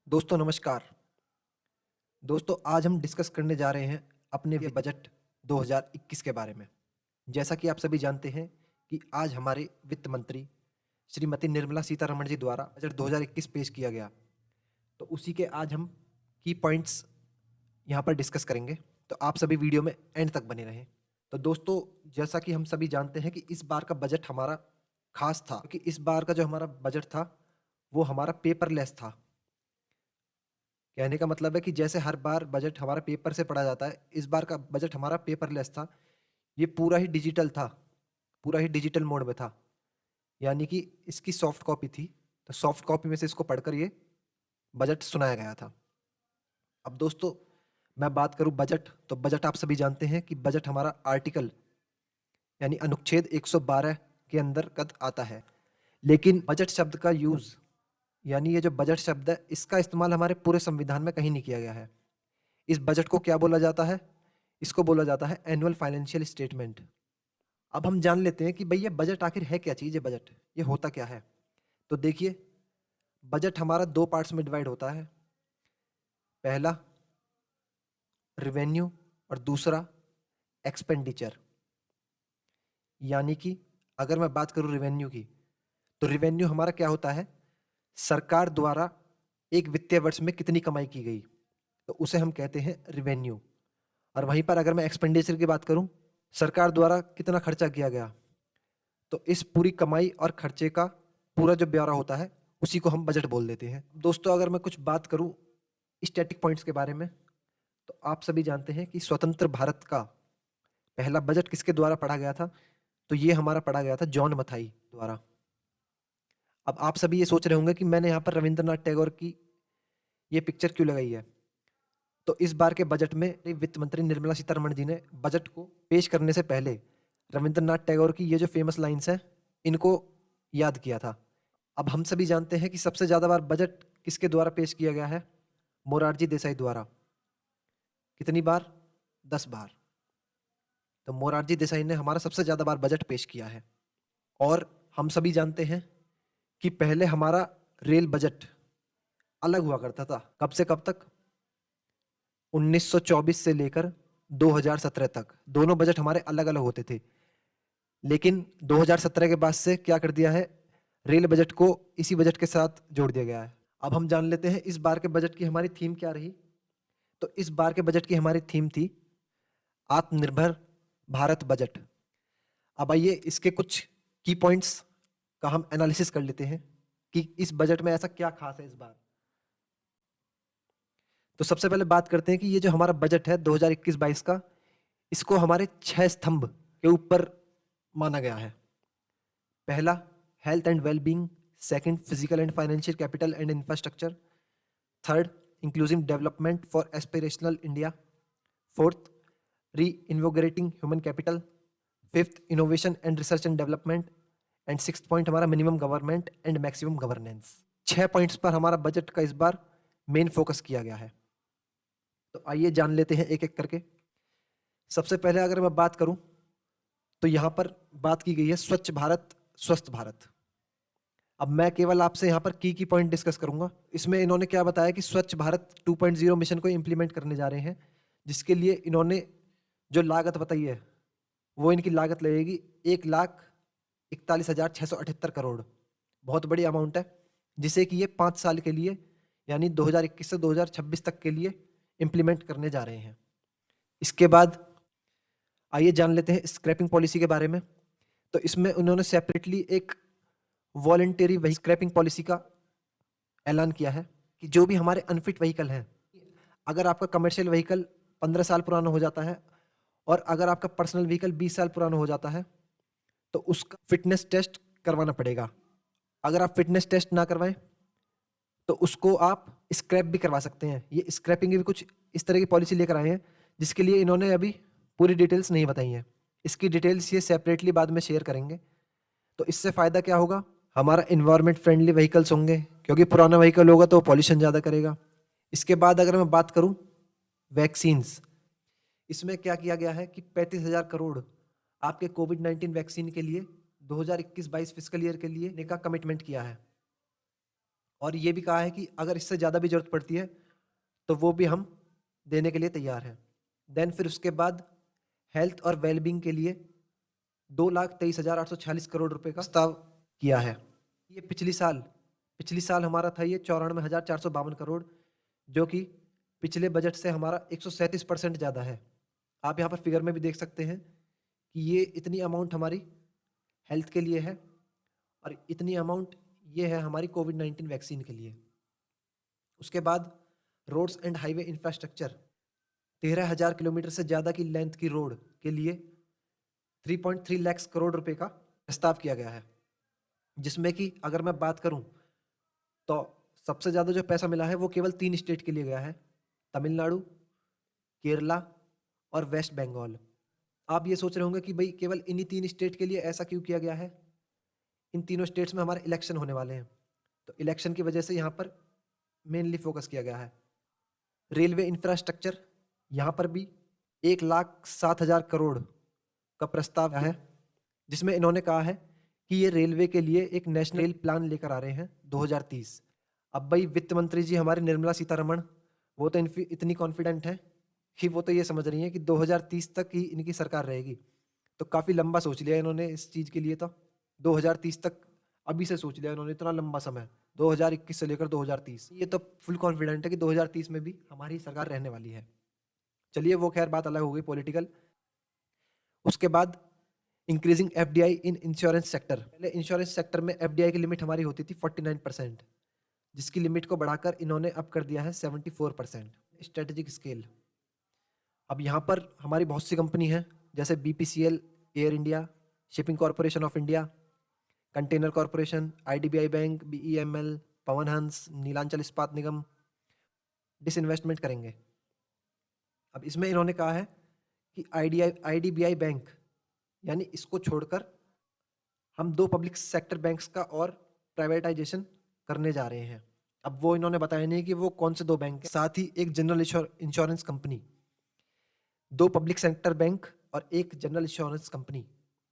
दोस्तों नमस्कार। दोस्तों आज हम डिस्कस करने जा रहे हैं अपने बजट 2021 के बारे में। जैसा कि आप सभी जानते हैं कि आज हमारे वित्त मंत्री श्रीमती निर्मला सीतारमण जी द्वारा बजट 2021 पेश किया गया। तो उसी के आज हम की पॉइंट्स यहाँ पर डिस्कस करेंगे। तो आप सभी वीडियो में एंड तक बने रहें। तो दोस्तों जैसा कि हम सभी जानते हैं कि इस बार का बजट हमारा खास था, क्योंकि इस बार का जो हमारा बजट था वो हमारा पेपरलेस था। कहने का मतलब है कि जैसे हर बार बजट हमारा पेपर से पढ़ा जाता है, इस बार का बजट हमारा पेपरलेस था। ये पूरा ही डिजिटल था, पूरा ही डिजिटल मोड में था। यानी कि इसकी सॉफ्ट कॉपी थी, तो सॉफ्ट कॉपी में से इसको पढ़कर ये बजट सुनाया गया था। अब दोस्तों मैं बात करूं बजट, तो बजट आप सभी जानते हैं कि बजट हमारा आर्टिकल यानी अनुच्छेद 112 के अंतर्गत आता है। लेकिन बजट शब्द का यूज यानी ये जो बजट शब्द है इसका इस्तेमाल हमारे पूरे संविधान में कहीं नहीं किया गया है। इस बजट को क्या बोला जाता है? इसको बोला जाता है एनुअल फाइनेंशियल स्टेटमेंट। अब हम जान लेते हैं कि भाई ये बजट आखिर है क्या चीज़ है, बजट ये होता क्या है। तो देखिए, बजट हमारा दो पार्ट्स में डिवाइड होता है। पहला रिवेन्यू और दूसरा एक्सपेंडिचर। यानी कि अगर मैं बात करूं रिवेन्यू की, तो रिवेन्यू हमारा क्या होता है? सरकार द्वारा एक वित्तीय वर्ष में कितनी कमाई की गई, तो उसे हम कहते हैं रिवेन्यू। और वहीं पर अगर मैं एक्सपेंडिचर की बात करूं, सरकार द्वारा कितना खर्चा किया गया, तो इस पूरी कमाई और खर्चे का पूरा जो ब्यौरा होता है उसी को हम बजट बोल देते हैं। दोस्तों अगर मैं कुछ बात करूं स्टैटिक पॉइंट्स के बारे में, तो आप सभी जानते हैं कि स्वतंत्र भारत का पहला बजट किसके द्वारा पढ़ा गया था? तो ये हमारा पढ़ा गया था जॉन मथाई द्वारा। अब आप सभी ये सोच रहे होंगे कि मैंने यहाँ पर रविंद्रनाथ टैगोर की ये पिक्चर क्यों लगाई है। तो इस बार के बजट में वित्त मंत्री निर्मला सीतारमण जी ने बजट को पेश करने से पहले रविंद्रनाथ टैगोर की ये जो फेमस लाइन्स हैं इनको याद किया था। अब हम सभी जानते हैं कि सबसे ज्यादा बार बजट किसके द्वारा पेश किया गया है? मोरारजी देसाई द्वारा। कितनी बार? 10 बार। तो मोरारजी देसाई ने हमारा सबसे ज्यादा बार बजट पेश किया है। और हम सभी जानते हैं कि पहले हमारा रेल बजट अलग हुआ करता था। कब से कब तक? 1924 से लेकर 2017 तक दोनों बजट हमारे अलग अलग होते थे। लेकिन 2017 के बाद से क्या कर दिया है? रेल बजट को इसी बजट के साथ जोड़ दिया गया है। अब हम जान लेते हैं इस बार के बजट की हमारी थीम क्या रही। तो इस बार के बजट की हमारी थीम थी आत्मनिर्भर भारत बजट। अब आइए इसके कुछ की पॉइंट्स का हम एनालिसिस कर लेते हैं कि इस बजट में ऐसा क्या खास है इस बार। तो सबसे पहले बात करते हैं कि ये जो हमारा बजट है 2021-22 का, इसको हमारे 6 स्तंभ के ऊपर माना गया है। पहला health and wellbeing, second physical and financial capital and infrastructure, third inclusive development for aspirational India, fourth reinvigorating human capital, fifth innovation and research and development, and sixth point हमारा minimum government and maximum governance. 6 points पर हमारा budget का इस बार main focus किया गया है। तो आइए जान लेते हैं एक एक करके। सबसे पहले अगर मैं बात करूं, तो यहां पर बात की गई है स्वच्छ भारत स्वस्थ भारत। अब मैं केवल आपसे यहां पर की पॉइंट डिस्कस करूंगा। इसमें इन्होंने क्या बताया कि स्वच्छ भारत 2.0 मिशन को इंप्लीमेंट करने जा रहे हैं, जिसके लिए इन्होंने जो लागत बताई है वो इनकी लागत लगेगी 1,41,678 करोड़। बहुत बड़ी अमाउंट है, जिसे कि ये 5 साल के लिए यानी 2021 से 2026 तक के लिए इंप्लीमेंट करने जा रहे हैं। इसके बाद आइए जान लेते हैं स्क्रैपिंग पॉलिसी के बारे में। तो इसमें उन्होंने सेपरेटली एक वॉलंटरी वही स्क्रैपिंग पॉलिसी का ऐलान किया है कि जो भी हमारे अनफिट व्हीकल हैं, अगर आपका कमर्शियल व्हीकल 15 साल पुराना हो जाता है और अगर आपका पर्सनल व्हीकल 20 साल पुराना हो जाता है, तो उसका फिटनेस टेस्ट करवाना पड़ेगा। अगर आप फिटनेस टेस्ट ना करवाएं तो उसको आप स्क्रैप भी करवा सकते हैं। ये स्क्रैपिंग की भी कुछ इस तरह की पॉलिसी लेकर आए हैं, जिसके लिए इन्होंने अभी पूरी डिटेल्स नहीं बताई हैं। इसकी डिटेल्स ये सेपरेटली बाद में शेयर करेंगे। तो इससे फ़ायदा क्या होगा? हमारा इन्वायरमेंट फ्रेंडली व्हीकल्स होंगे, क्योंकि पुराना व्हीकल होगा तो पॉल्यूशन ज़्यादा करेगा। इसके बाद अगर मैं बात करूं वैक्सीन्स, इसमें क्या किया गया है कि 35,000 करोड़ आपके कोविड-19 वैक्सीन के लिए 2021-22 फिजिकल ईयर के लिए का कमिटमेंट किया है। और ये भी कहा है कि अगर इससे ज़्यादा भी ज़रूरत पड़ती है तो वो भी हम देने के लिए तैयार हैं। देन फिर उसके बाद हेल्थ और वेलबींग के लिए 2,23,846 करोड़ रुपए का प्रस्ताव किया है। ये पिछली साल हमारा था ये 94,452 करोड़, जो कि पिछले बजट से हमारा 137% ज़्यादा है। आप यहाँ पर फिगर में भी देख सकते हैं कि ये इतनी अमाउंट हमारी हेल्थ के लिए है और इतनी अमाउंट ये है हमारी कोविड-19 वैक्सीन के लिए। उसके बाद roads and highway infrastructure, 13,000 kilometre से ज़्यादा की लेंथ की रोड के लिए 3.3 लाख करोड़ रुपए का प्रस्ताव किया गया है, जिसमें कि अगर मैं बात करूं तो सबसे ज़्यादा जो पैसा मिला है वो केवल 3 स्टेट के लिए गया है, तमिलनाडु, केरला और वेस्ट बंगाल। आप ये सोच रहे होंगे कि भाई केवल इन्हीं 3 स्टेट के लिए ऐसा क्यों किया गया है? इन तीनों स्टेट्स में हमारे इलेक्शन होने वाले हैं, तो इलेक्शन की वजह से यहाँ पर मेनली फोकस किया गया है। रेलवे इंफ्रास्ट्रक्चर, यहाँ पर भी 1,07,000 करोड़ का प्रस्ताव है, जिसमें इन्होंने कहा है कि ये रेलवे के लिए एक नेशनल रेल प्लान लेकर आ रहे हैं 2030। अब भाई वित्त मंत्री जी हमारी निर्मला सीतारमण, वो तो इतनी कॉन्फिडेंट है कि वो तो ये समझ रही हैं कि 2030 तक ही इनकी सरकार रहेगी। तो काफ़ी लंबा सोच लिया इन्होंने इस चीज़ के लिए। तो 2030 तक अभी से सोच लिया इन्होंने, इतना लंबा समय 2021 से लेकर 2030। ये तो फुल कॉन्फिडेंट है कि 2030 में भी हमारी सरकार रहने वाली है। चलिए वो खैर बात अलग हो गई पॉलिटिकल। उसके बाद increasing FDI in insurance sector. पहले इंश्योरेंस सेक्टर में एफडीआई की लिमिट हमारी होती थी 49%, जिसकी लिमिट को बढ़ाकर इन्होंने अब कर दिया है 74%। स्ट्रेटेजिक स्केल, अब यहाँ पर हमारी बहुत सी कंपनी हैं, जैसे BPCL, Air India, shipping corporation of India, container corporation, IDBI bank, BEML, Pawan Hans, Nilanchal इस्पात निगम डिसइन्वेस्टमेंट करेंगे। अब इसमें इन्होंने कहा है कि आईडीबीआई बैंक, यानी इसको छोड़कर हम 2 पब्लिक सेक्टर बैंक्स का और प्राइवेटाइजेशन करने जा रहे हैं। अब वो इन्होंने बताया नहीं कि वो कौन से 2 बैंक हैं। साथ ही एक general insurance company, 2 public sector bank और एक जनरल इंश्योरेंस कंपनी,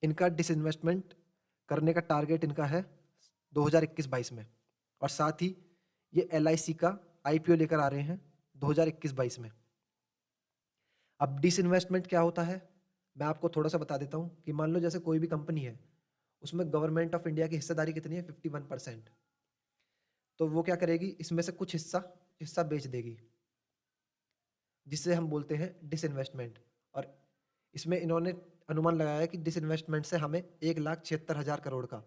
इनका डिसइन्वेस्टमेंट करने का टारगेट इनका है 2021-22 में। और साथ ही ये एलआईसी का आईपीओ लेकर आ रहे हैं 2021-22 में। अब डिसइन्वेस्टमेंट क्या होता है, मैं आपको थोड़ा सा बता देता हूँ कि मान लो जैसे कोई भी कंपनी है, उसमें गवर्नमेंट ऑफ इंडिया की हिस्सेदारी कितनी है, 51%। तो वो क्या करेगी, इसमें से कुछ हिस्सा बेच देगी, जिससे हम बोलते हैं डिसइन्वेस्टमेंट। और इसमें इन्होंने अनुमान लगाया है कि डिसइन्वेस्टमेंट से हमें 1,76,000 करोड़ का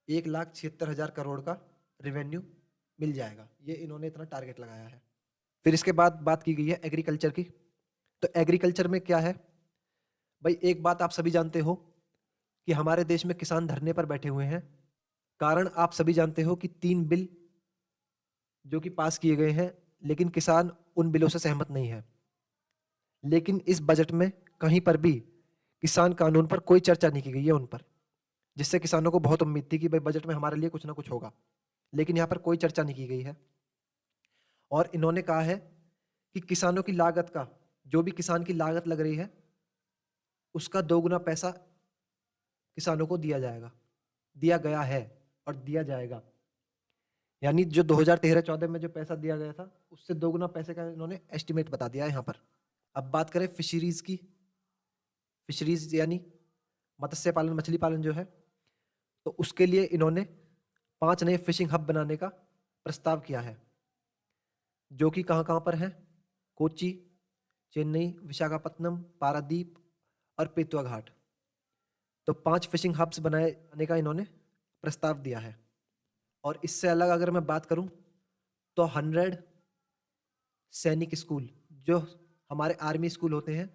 1,76,000 करोड़ का रेवेन्यू मिल जाएगा। ये इन्होंने इतना टारगेट लगाया है। फिर इसके बाद बात की गई है एग्रीकल्चर की। तो एग्रीकल्चर में क्या है भाई, एक बात आप सभी जानते हो कि हमारे देश में किसान धरने पर बैठे हुए हैं। कारण आप सभी जानते हो कि 3 बिल जो कि पास किए गए हैं, लेकिन किसान उन बिलों से सहमत नहीं है। लेकिन इस बजट में कहीं पर भी किसान कानून पर कोई चर्चा नहीं की गई है उन पर, जिससे किसानों को बहुत उम्मीद थी कि भाई बजट में हमारे लिए कुछ ना कुछ होगा, लेकिन यहाँ पर कोई चर्चा नहीं की गई है। और इन्होंने कहा है कि किसानों की लागत का, जो भी किसान की लागत लग रही है, उसका 2 गुना पैसा किसानों को दिया जाएगा, दिया गया है और दिया जाएगा। यानी जो 2013-14 में जो पैसा दिया गया था, उससे 2 गुना पैसे का इन्होंने एस्टिमेट बता दिया है यहाँ पर। अब बात करें फिशरीज की। फिशरीज यानी मत्स्य पालन, मछली पालन जो है, तो उसके लिए इन्होंने 5 नए फिशिंग हब बनाने का प्रस्ताव किया है, जो कि कहाँ कहाँ पर हैं, कोच्चि, चेन्नई, विशाखापत्तनम, पारादीप और पेतवा घाट। तो 5 फिशिंग हब्स बनाने का इन्होंने प्रस्ताव दिया है। और इससे अलग अगर मैं बात करूं तो 100 सैनिक स्कूल, जो हमारे आर्मी स्कूल होते हैं,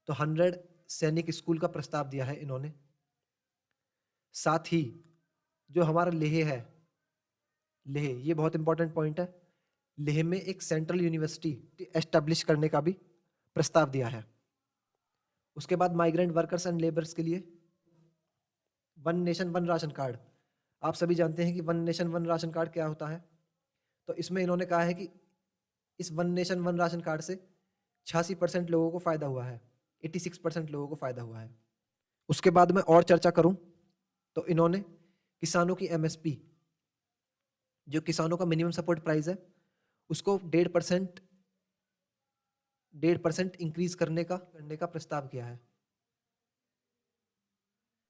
तो 100 सैनिक स्कूल का प्रस्ताव दिया है इन्होंने। साथ ही जो हमारा लेह है, लेह, ये बहुत इंपॉर्टेंट पॉइंट है, लेह में एक सेंट्रल यूनिवर्सिटी एस्टेब्लिश करने का भी प्रस्ताव दिया है। उसके बाद माइग्रेंट वर्कर्स एंड लेबर्स के लिए 1 नेशन 1 राशन कार्ड। आप सभी जानते हैं कि 1 नेशन 1 राशन कार्ड क्या होता है। तो इसमें इन्होंने कहा है कि इस 1 नेशन 1 राशन कार्ड से 86% लोगों को फ़ायदा हुआ है, 86% लोगों को फ़ायदा हुआ है। उसके बाद मैं और चर्चा करूं तो इन्होंने किसानों की एमएसपी जो किसानों का मिनिमम सपोर्ट प्राइस है उसको 1.5% इंक्रीज करने का प्रस्ताव किया है।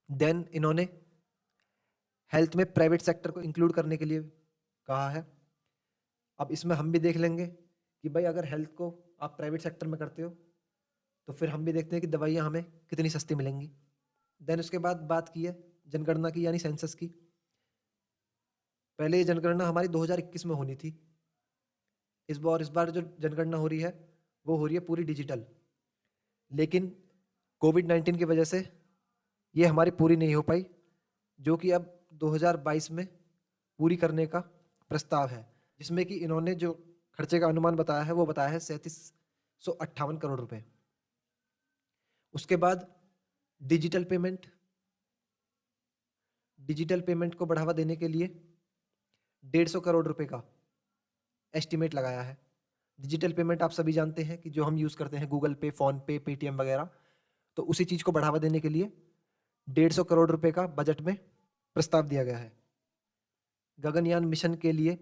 देन इन्होंने हेल्थ में प्राइवेट सेक्टर को इंक्लूड करने के लिए कहा है। अब इसमें हम भी देख लेंगे कि भाई अगर हेल्थ को आप प्राइवेट सेक्टर में करते हो तो फिर हम भी देखते हैं कि दवाइयाँ हमें कितनी सस्ती मिलेंगी। देन उसके बाद बात की है जनगणना की यानी सेंसस की। पहले ये जनगणना हमारी 2021 में होनी थी। इस बार जो जनगणना हो रही है वो हो रही है पूरी डिजिटल, लेकिन कोविड-19 की वजह से ये हमारी पूरी नहीं हो पाई, जो कि अब 2022 में पूरी करने का प्रस्ताव है, जिसमें कि इन्होंने जो खर्चे का अनुमान बताया है वो बताया है 3758 करोड़ रुपए। उसके बाद डिजिटल पेमेंट को बढ़ावा देने के लिए 150 करोड़ रुपए का एस्टिमेट लगाया है। डिजिटल पेमेंट आप सभी जानते हैं कि जो हम यूज़ करते हैं गूगल पे, फ़ोन पे, पेटीएम वगैरह, तो उसी चीज़ को बढ़ावा देने के लिए 150 करोड़ रुपए का बजट में प्रस्ताव दिया गया है। गगनयान मिशन के लिए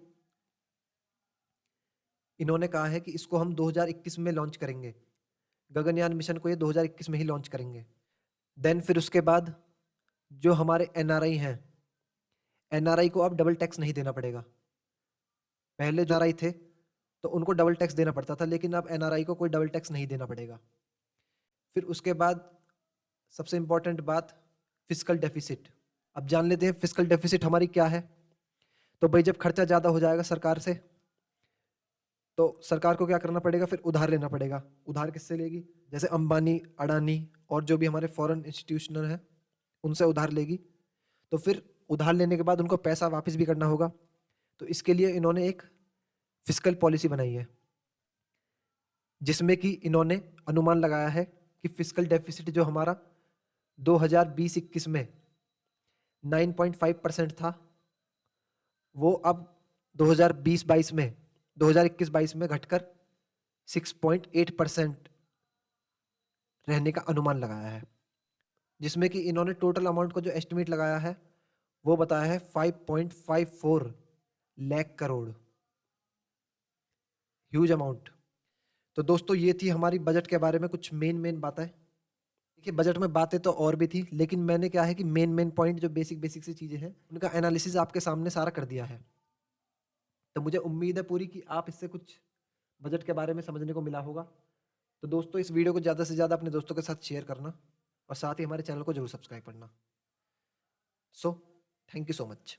इन्होंने कहा है कि इसको हम 2021 में लॉन्च करेंगे। गगनयान मिशन को ये 2021 में ही लॉन्च करेंगे। देन फिर उसके बाद जो हमारे एनआरआई हैं, एनआरआई को अब डबल टैक्स नहीं देना पड़ेगा। पहले जो एनआरआई थे तो उनको डबल टैक्स देना पड़ता था, लेकिन अब एनआरआई को कोई डबल टैक्स नहीं देना पड़ेगा। फिर उसके बाद सबसे इंपॉर्टेंट बात, फिस्कल डेफिसिट। अब जान लेते हैं फिस्कल डेफिसिट हमारी क्या है। तो भाई जब खर्चा ज़्यादा हो जाएगा सरकार से तो सरकार को क्या करना पड़ेगा, फिर उधार लेना पड़ेगा। उधार किससे लेगी? जैसे अंबानी, अडानी और जो भी हमारे फॉरेन इंस्टीट्यूशनल हैं उनसे उधार लेगी। तो फिर उधार लेने के बाद उनको पैसा वापस भी करना होगा। तो इसके लिए इन्होंने एक फिस्कल पॉलिसी बनाई है, जिसमें कि इन्होंने अनुमान लगाया है कि फिस्कल डेफिसिट जो हमारा 2020-21 में 9.5% था, वो अब 2021-22 में घटकर 6.8% रहने का अनुमान लगाया है। जिसमें कि इन्होंने टोटल अमाउंट को जो एस्टिमेट लगाया है वो बताया है 5.54 लाख करोड़। Huge amount. तो दोस्तों ये थी हमारी बजट के बारे में कुछ मेन बातें। देखिए बजट में बातें तो और भी थी, लेकिन मैंने क्या है कि मेन पॉइंट जो बेसिक सी चीज़ें हैं उनका एनालिसिस आपके सामने सारा कर दिया है। तो मुझे उम्मीद है पूरी कि आप इससे कुछ बजट के बारे में समझने को मिला होगा। तो दोस्तों इस वीडियो को ज़्यादा से ज़्यादा अपने दोस्तों के साथ शेयर करना और साथ ही हमारे चैनल को जरूर सब्सक्राइब करना। So thank you so much.